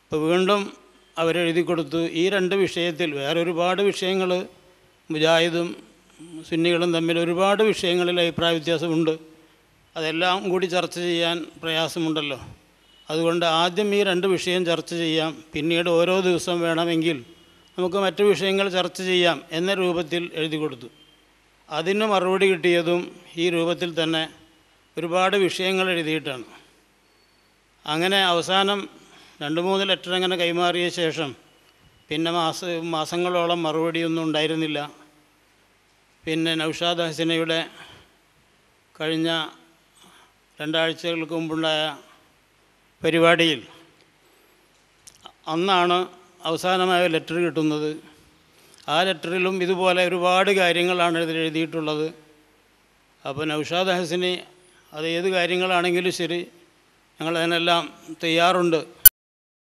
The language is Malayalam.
ഇപ്പോൾ വീണ്ടും അവരെഴുതി കൊടുത്തു. ഈ 2 വിഷയത്തിൽ വേറെ ഒരുപാട് വിഷയങ്ങൾ മുജാഹിദും സുന്നികളും തമ്മിൽ ഒരുപാട് വിഷയങ്ങളിൽ അഭിപ്രായ വ്യത്യാസമുണ്ട്. അതെല്ലാം കൂടി ചർച്ച ചെയ്യാൻ പ്രയാസമുണ്ടല്ലോ. അതുകൊണ്ട് ആദ്യം ഈ 2 വിഷയം ചർച്ച ചെയ്യാം, പിന്നീട് ഓരോ ദിവസം വേണമെങ്കിൽ നമുക്ക് മറ്റു വിഷയങ്ങൾ ചർച്ച ചെയ്യാം എന്ന രൂപത്തിൽ എഴുതി കൊടുത്തു. അതിന് മറുപടി കിട്ടിയതും ഈ രൂപത്തിൽ തന്നെ ഒരുപാട് വിഷയങ്ങൾ എഴുതിയിട്ടാണ്. അങ്ങനെ അവസാനം 2-3 ലെറ്റർ അങ്ങനെ കൈമാറിയ ശേഷം പിന്നെ മാസങ്ങളോളം മറുപടിയൊന്നും ഉണ്ടായിരുന്നില്ല. പിന്നെ നൗഷാദ് ഹസനയുടെ കഴിഞ്ഞ 2 ആഴ്ചകൾക്ക് മുമ്പുണ്ടായ പരിപാടിയിൽ അന്നാണ് അവസാനമായ ലെറ്റർ കിട്ടുന്നത്. ആ ലെറ്ററിലും ഇതുപോലെ ഒരുപാട് കാര്യങ്ങളാണ് എഴുതിയിട്ടുള്ളത്. അപ്പോൾ നൗഷാദ് ഹസനി അത് ഏത് കാര്യങ്ങളാണെങ്കിലും ശരി, ഞങ്ങളതിനെല്ലാം തയ്യാറുണ്ട്